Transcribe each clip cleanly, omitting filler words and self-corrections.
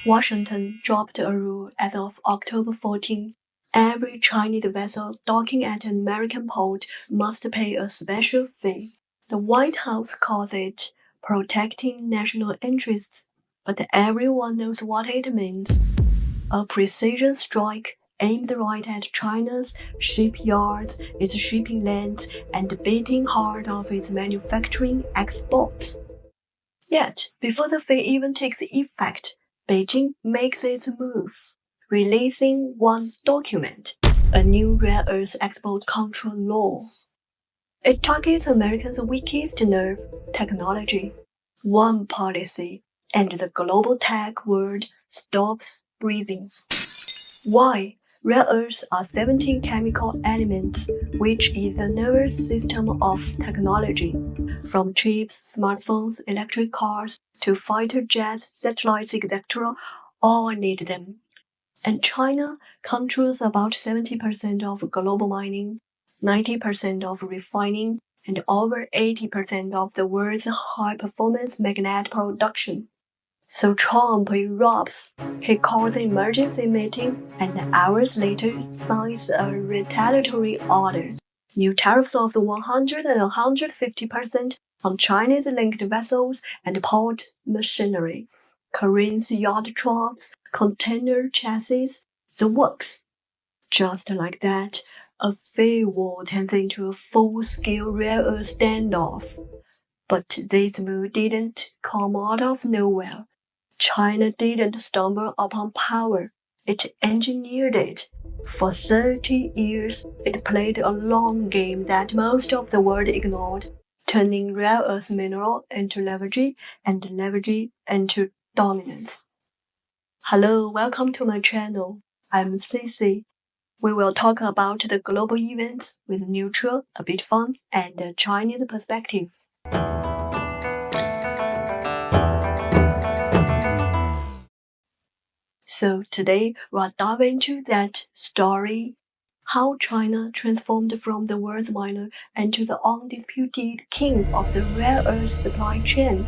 Washington dropped a rule as of October 14. Every Chinese vessel docking at an American port must pay a special fee. The White House calls it protecting national interests, but everyone knows what it means. A precision strike aimed right at China's shipyards, its shipping lanes, and the beating heart of its manufacturing exports. Yet, before the fee even takes effect, Beijing makes its move, releasing one document, a new rare earth export control law. It targets Americans' weakest nerve, technology. One policy, and the global tech world stops breathing. Why? Rare earths are 17 chemical elements, which is the nervous system of technology. From chips, smartphones, electric cars, to fighter jets, satellites, etc., all need them. And China controls about 70% of global mining, 90% of refining, and over 80% of the world's high-performance magnet production. So Trump erupts. He calls an emergency meeting and hours later signs a retaliatory order. New tariffs of 100 and 150% on Chinese-linked vessels and port machinery. Koreans' yacht troughs, container chassis, the works. Just like that, a fee war turns into a full-scale rare earth standoff. But this move didn't come out of nowhere. China didn't stumble upon power, it engineered it. For 30 years, it played a long game that most of the world ignored, turning rare earth mineral into leverage and leverage into dominance. Hello, welcome to my channel. I'm Cici. We will talk about the global events with neutral, a bit fun, and a Chinese perspective. So today we'll dive into that story, how China transformed from the world's miner into the undisputed king of the rare earth supply chain.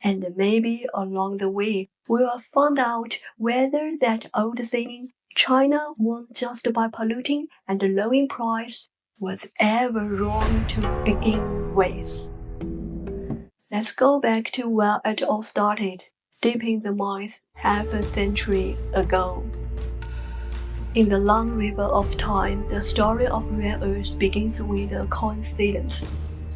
And maybe along the way, we will find out whether that old saying, China won just by polluting and lowering price, was ever wrong to begin with. Let's go back to where it all started, deep in the mines half a century ago. In the long river of time, the story of rare earths begins with a coincidence,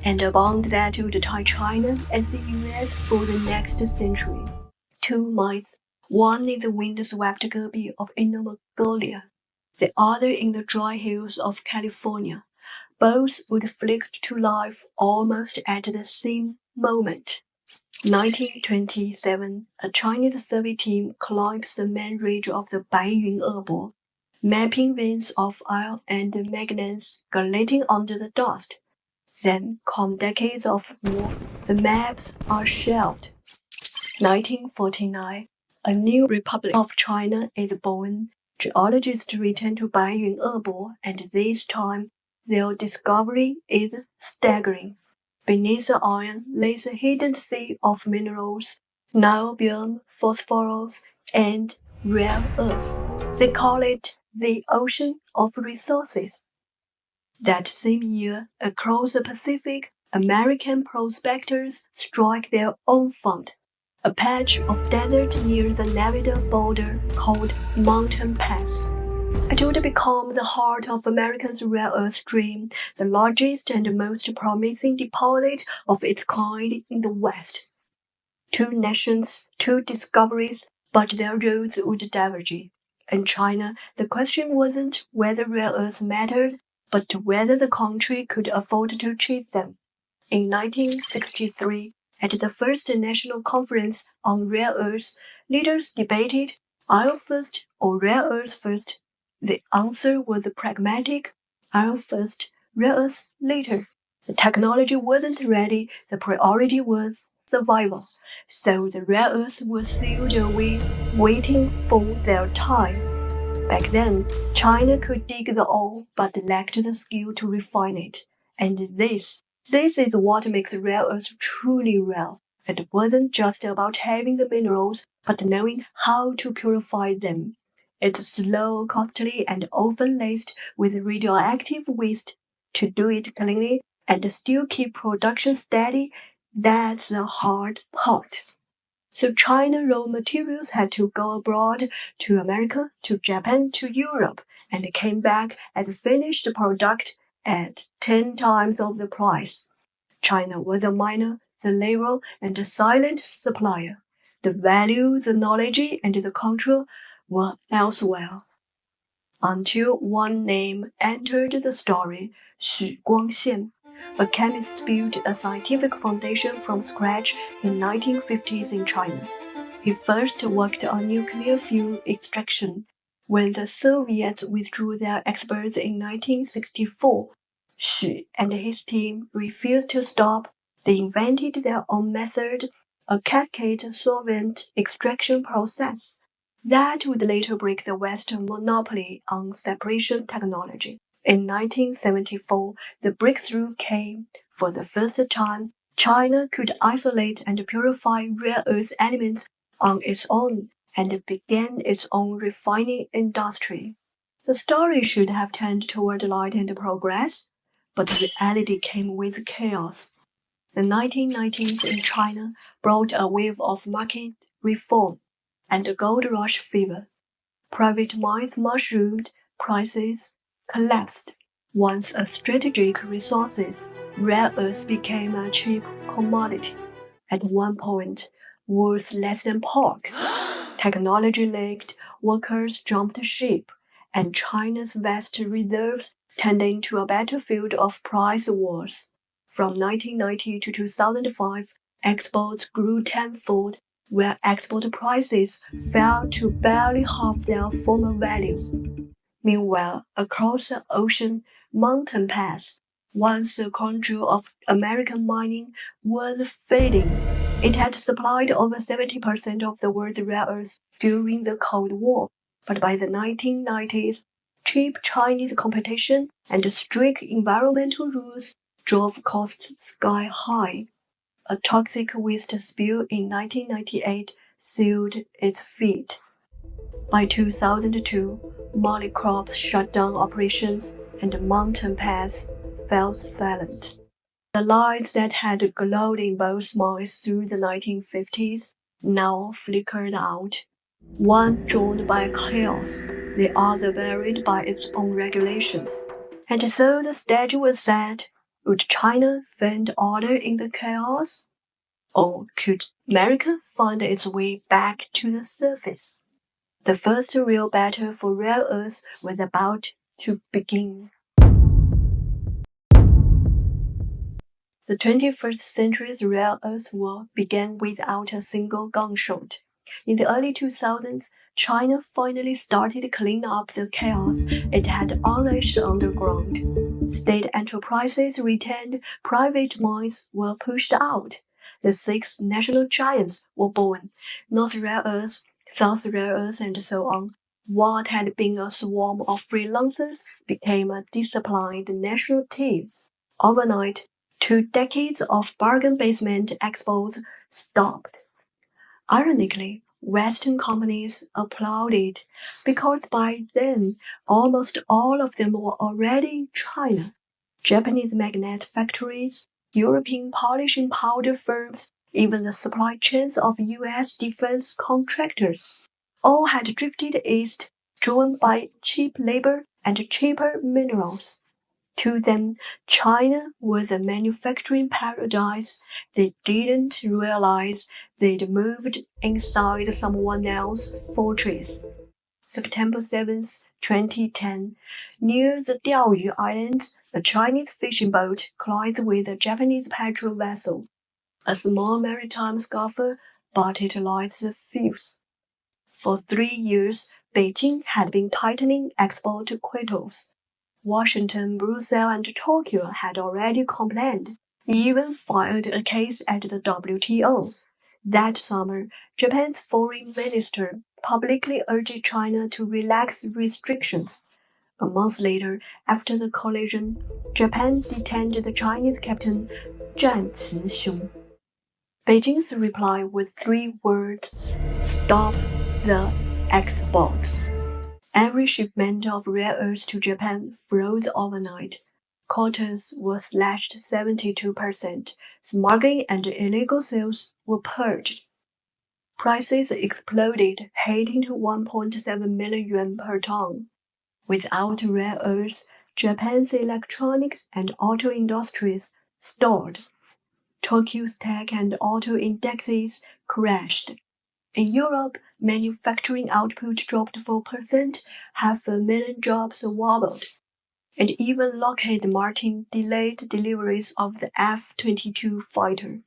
and a bond that would tie China and the US for the next century. Two mines, one in the wind-swept gobi of Inner Mongolia, the other in the dry hills of California. Both would flicker to life almost at the same moment. 1927, a Chinese survey team climbs the main ridge of the Beijing, mapping veins of iron and manganese glinting under the dust. Then come decades of war. The maps are shelved. 1949, a new Republic of China is born. Geologists return to Beijing, and this time their discovery is staggering. Beneath the iron lays a hidden sea of minerals, niobium, phosphorus, and rare earths. They call it the ocean of resources. That same year, across the Pacific, American prospectors strike their own fund, a patch of desert near the Nevada border called Mountain Pass. It would become the heart of America's rare earth dream, the largest and most promising deposit of its kind in the West. Two nations, two discoveries, but their roads would diverge. In China, the question wasn't whether rare earths mattered, but whether the country could afford to chase them. In 1963, at the first National Conference on Rare Earths, leaders debated iron first or rare earths first. The answer was pragmatic: iron first, rare earths later. The technology wasn't ready, the priority was survival. So the rare earths were sealed away, waiting for their time. Back then, China could dig the ore, but lacked the skill to refine it. And this is what makes rare earths truly rare. It wasn't just about having the minerals, but knowing how to purify them. It's slow, costly, and often laced with radioactive waste. To do it cleanly and still keep production steady, that's the hard part. So China raw materials had to go abroad to America, to Japan, to Europe, and came back as a finished product at 10 times of the price. China was a miner, the labor, and the silent supplier. The value, the knowledge, and the control were elsewhere. Until one name entered the story, Xu Guangxian. A chemist built a scientific foundation from scratch in 1950s in China. He first worked on nuclear fuel extraction. When the Soviets withdrew their experts in 1964, Xu and his team refused to stop. They invented their own method, a cascade solvent extraction process that would later break the Western monopoly on separation technology. In 1974, the breakthrough came. For the first time, China could isolate and purify rare earth elements on its own and began its own refining industry. The story should have turned toward light and progress, but reality came with chaos. The 1990s in China brought a wave of market reform and the gold rush fever. Private mines mushroomed, prices collapsed. Once a strategic resource, rare earths became a cheap commodity. At one point, worth less than pork. Technology lagged, workers jumped ship, and China's vast reserves turned into a battlefield of price wars. From 1990 to 2005, exports grew tenfold, where export prices fell to barely half their former value. Meanwhile, across the ocean, Mountain Pass, once the crown jewel of American mining, was fading. It had supplied over 70% of the world's rare earths during the Cold War, but by the 1990s, cheap Chinese competition and strict environmental rules drove costs sky high. A toxic waste spill in 1998 sealed its fate. By 2002, moly crops shut down operations and Mountain Pass fell silent. The lights that had glowed in both mines through the 1950s now flickered out, one drawn by chaos, the other buried by its own regulations. And so the stage was set. Would China find order in the chaos? Or could America find its way back to the surface? The first real battle for rare earths was about to begin. The 21st century's rare earth war began without a single gunshot. In the early 2000s, China finally started cleaning up the chaos it had unleashed underground. State enterprises retained, private mines were pushed out. The six national giants were born: North Rare Earth, South Rare Earth, and so on. What had been a swarm of freelancers became a disciplined national team. Overnight, 2 decades of bargain basement exports stopped. Ironically, Western companies applauded because by then almost all of them were already in China. Japanese magnet factories, European polishing powder firms, even the supply chains of US defense contractors all had drifted east, drawn by cheap labor and cheaper minerals. To them, China was a manufacturing paradise. They didn't realize they'd moved inside someone else's fortress. September 7th, 2010, near the Diaoyu Islands, a Chinese fishing boat collides with a Japanese patrol vessel. A small maritime scuffle, but it lights the fuse. For 3 years, Beijing had been tightening export quotas. Washington, Brussels, and Tokyo had already complained, even filed a case at the WTO. That summer, Japan's foreign minister publicly urged China to relax restrictions. A month later, after the collision, Japan detained the Chinese captain Zhang Cixiong. Beijing's reply was 3 words: stop the exports. Every shipment of rare earths to Japan froze overnight. Quotas were slashed 72%. Smuggling and illegal sales were purged. Prices exploded, hitting to 1.7 million yuan per ton. Without rare earths, Japan's electronics and auto industries stalled. Tokyo's tech and auto indexes crashed. In Europe, manufacturing output dropped 4%, 500,000 jobs wobbled, and even Lockheed Martin delayed deliveries of the F-22 fighter.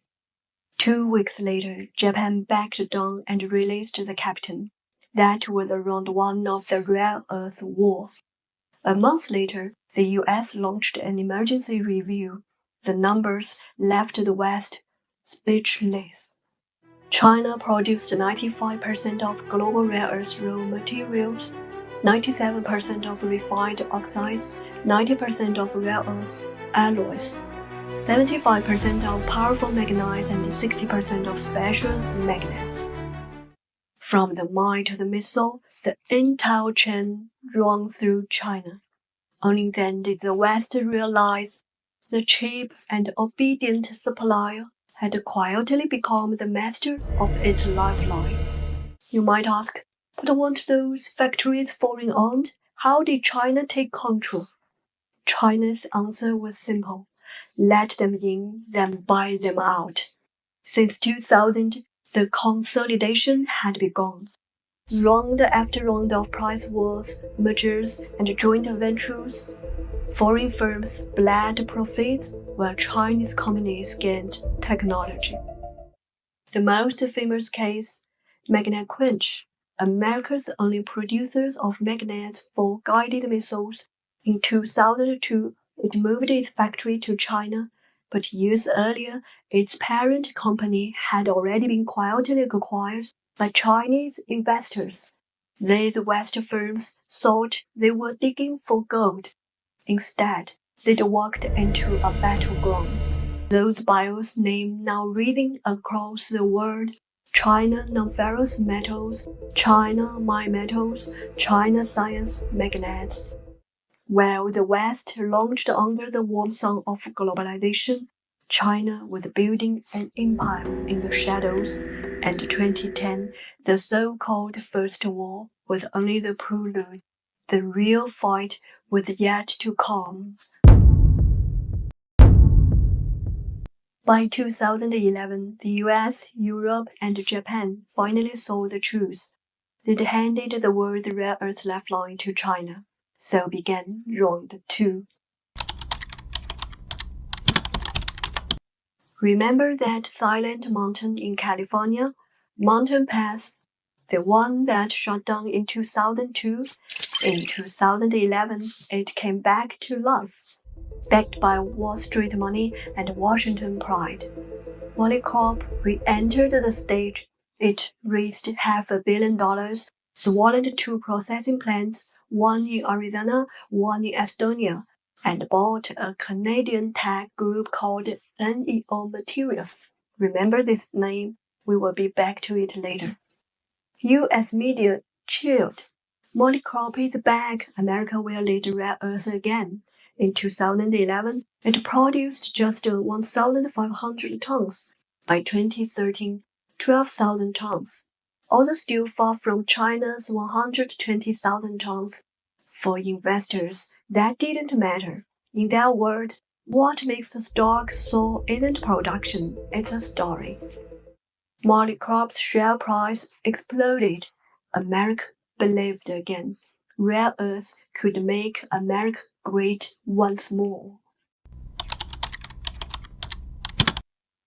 2 weeks later, Japan backed down and released the captain. That was round 1 of the rare earth war. A month later, the US launched an emergency review. The numbers left the West speechless. China produced 95% of global rare earth raw materials, 97% of refined oxides, 90% of rare earth alloys, 75% of powerful magnets, and 60% of special magnets. From the mine to the missile, the intel chain ran through China. Only then did the West realize the cheap and obedient supplier had quietly become the master of its lifeline. You might ask, but weren't those factories foreign owned? How did China take control? China's answer was simple: let them in, then buy them out. Since 2000, the consolidation had begun. Round after round of price wars, mergers, and joint ventures, foreign firms bled profits while Chinese companies gained technology. The most famous case, Magnet Quench, America's only producers of magnets for guided missiles. In 2002, it moved its factory to China, but years earlier, its parent company had already been quietly acquired by Chinese investors. These West firms thought they were digging for gold. Instead, they'd walked into a battleground. Those buyers' names now reading across the world: China Non-Ferrous Metals, China Mine Metals, China Science Magnets. While the West launched under the warm sun of globalization, China was building an empire in the shadows, and 2010, the so-called First War, was only the prelude. The real fight was yet to come. By 2011, the US, Europe, and Japan finally saw the truth. They'd handed the world's rare earth lifeline to China. So began round 2. Remember that silent mountain in California? Mountain Pass, the one that shut down in 2002? In 2011, it came back to life, backed by Wall Street money and Washington pride. Molycorp re-entered the stage. It raised $500 million, swallowed 2 processing plants, one in Arizona, one in Estonia, and bought a Canadian tech group called NEO Materials. Remember this name? We will be back to it later. US media cheered. Molycorp is back. America will lead rare earth again. In 2011, it produced just 1,500 tons. By 2013, 12,000 tons. Although still far from China's 120,000 tons. For investors, that didn't matter. In their world, what makes the stock soar isn't production, it's a story. Molycorp's share price exploded. America believed again. Rare earths could make America great once more.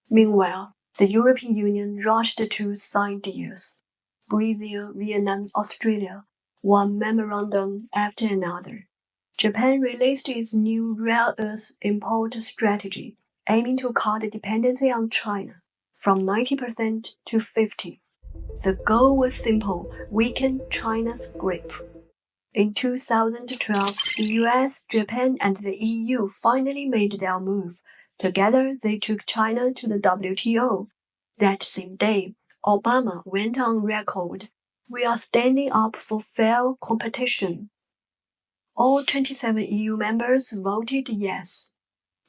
Meanwhile, the European Union rushed to sign deals. Brazil, Vietnam, Australia, one memorandum after another. Japan released its new rare earth import strategy, aiming to cut dependency on China from 90% to 50%. The goal was simple: weaken China's grip. In 2012, the US, Japan, and the EU finally made their move. Together, they took China to the WTO. That same day, Obama went on record, "We are standing up for fair competition." All 27 EU members voted yes.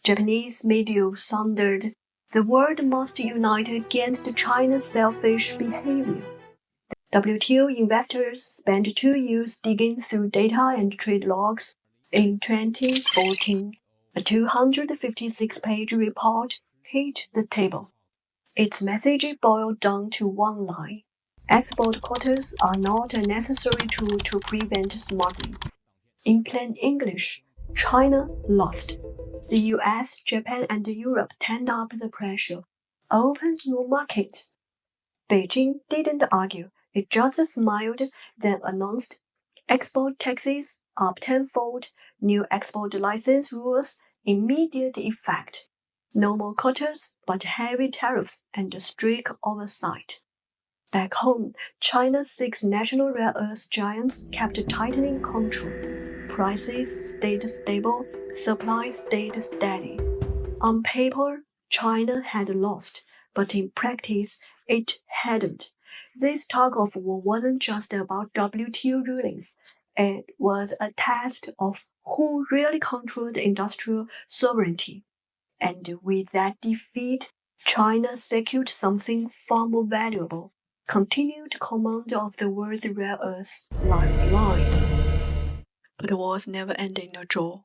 Japanese media thundered, "The world must unite against China's selfish behavior." WTO investors spent 2 years digging through data and trade logs. In 2014, a 256-page report hit the table. Its message boiled down to one line: export quotas are not a necessary tool to prevent smuggling. In plain English, China lost. The US, Japan, and Europe turned up the pressure. Open your market. Beijing didn't argue. It just smiled, then announced export taxes up tenfold, new export license rules, immediate effect. No more quotas, but heavy tariffs and strict oversight. Back home, China's 6 national rare earth giants kept tightening control. Prices stayed stable, supply stayed steady. On paper, China had lost, but in practice, it hadn't. This tug of war wasn't just about WTO rulings. It was a test of who really controlled industrial sovereignty. And with that defeat, China secured something far more valuable: continued command of the world's rare earth lifeline. But the wars never ended in a draw.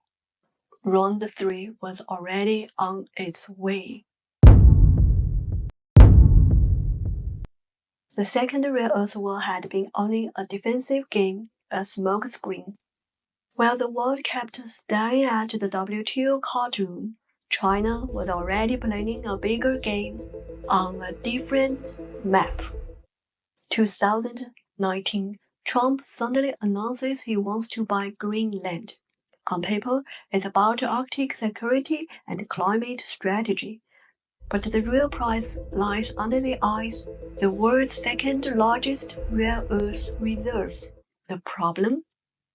Round 3 was already on its way. The second rare earth war had been only a defensive game, a smokescreen. While the world kept staring at the WTO courtroom, China was already planning a bigger game on a different map. 2019, Trump suddenly announces he wants to buy Greenland. On paper, it's about Arctic security and climate strategy. But the real price lies under the ice, the world's second largest rare earth reserve. The problem?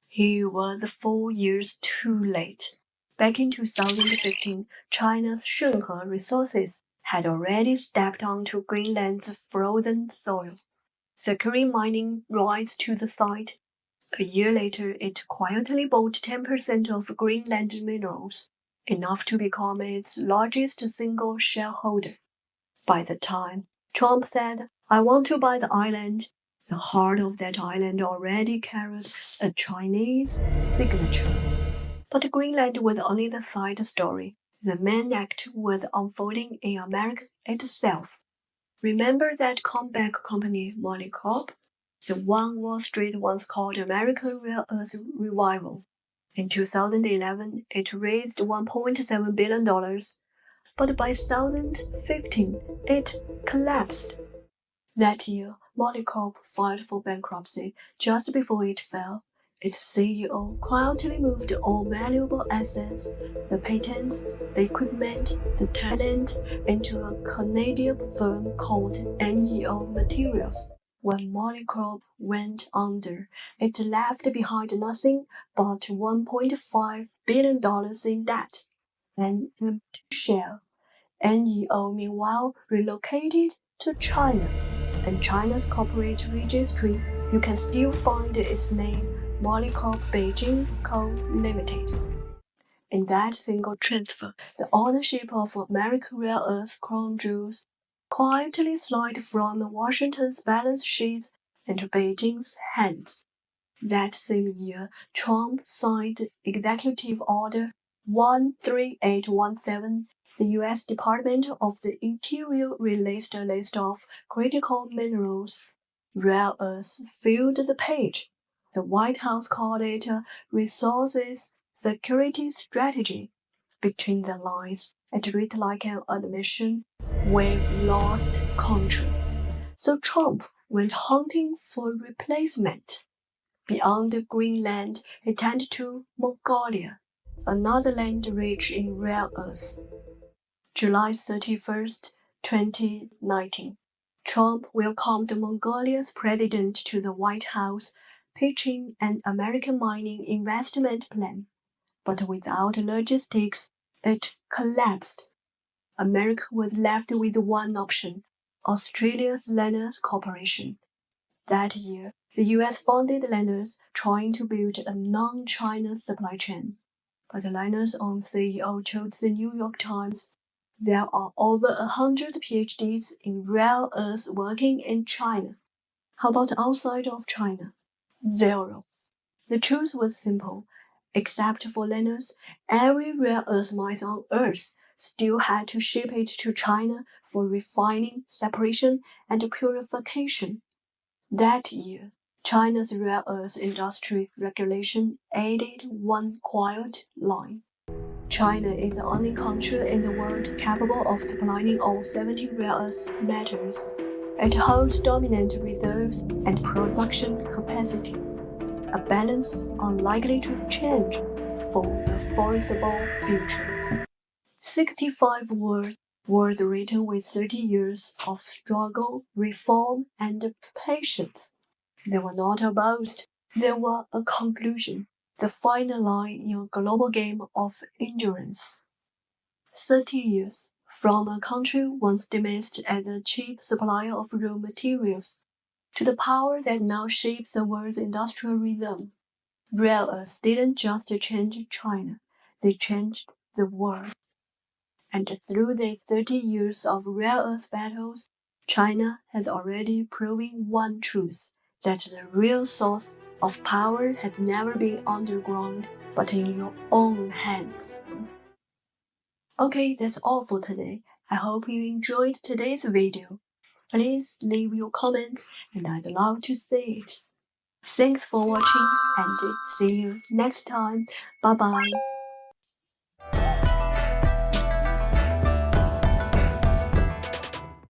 He was 4 years too late. Back in 2015, China's Shunhe Resources had already stepped onto Greenland's frozen soil, securing mining rights to the site. A year later, it quietly bought 10% of Greenland minerals, enough to become its largest single shareholder. By the time Trump said, "I want to buy the island," the heart of that island already carried a Chinese signature. But Greenland was only the side story. The main act was unfolding in America itself. Remember that comeback company Molycorp? The one Wall Street once called American Rare Earth Revival. In 2011, it raised $1.7 billion, but by 2015, it collapsed. That year, Molycorp filed for bankruptcy. Just before it fell, its CEO quietly moved all valuable assets, the patents, the equipment, the talent, into a Canadian firm called NEO Materials. When Molycorp went under, it left behind nothing but $1.5 billion in debt, an empty shell. NEO, meanwhile, relocated to China. In China's corporate registry, you can still find its name, Molycorp Beijing Co. Limited. In that single transfer, the ownership of American rare earth crown jewels quietly slid from Washington's balance sheet into Beijing's hands. That same year, Trump signed Executive Order 13817. The U.S. Department of the Interior released a list of critical minerals. Rare earths filled the page. The White House called it a resources security strategy. Between the lines, it read like an admission: "We've lost control." So Trump went hunting for replacement. Beyond Greenland, he turned to Mongolia, another land rich in rare earths. July 31st, 2019. Trump welcomed Mongolia's president to the White House, pitching an American mining investment plan. But without logistics, it collapsed. America was left with one option: Australia's Lenners Corporation. That year, the US funded Lenners trying to build a non-China supply chain. But Lenners' own CEO told the New York Times, "There are over 100 PhDs in rare earths working in China. How about outside of China? Zero." The truth was simple. Except for Lenners, every rare earth mine on Earth still had to ship it to China for refining, separation, and purification. That year, China's rare earth industry regulation added one quiet line. China is the only country in the world capable of supplying all 70 rare earth metals. It holds dominant reserves and production capacity, a balance unlikely to change for the foreseeable future. 65 words written with 30 years of struggle, reform, and patience. They were not a boast, they were a conclusion, the final line in a global game of endurance. 30 years, from a country once dismissed as a cheap supplier of raw materials, to the power that now shapes the world's industrial rhythm. Rare earths didn't just change China, they changed the world. And through these 30 years of rare earth battles, China has already proven one truth, that the real source of power had never been underground, but in your own hands. Okay, that's all for today. I hope you enjoyed today's video. Please leave your comments and I'd love to see it. Thanks for watching and see you next time. Bye bye.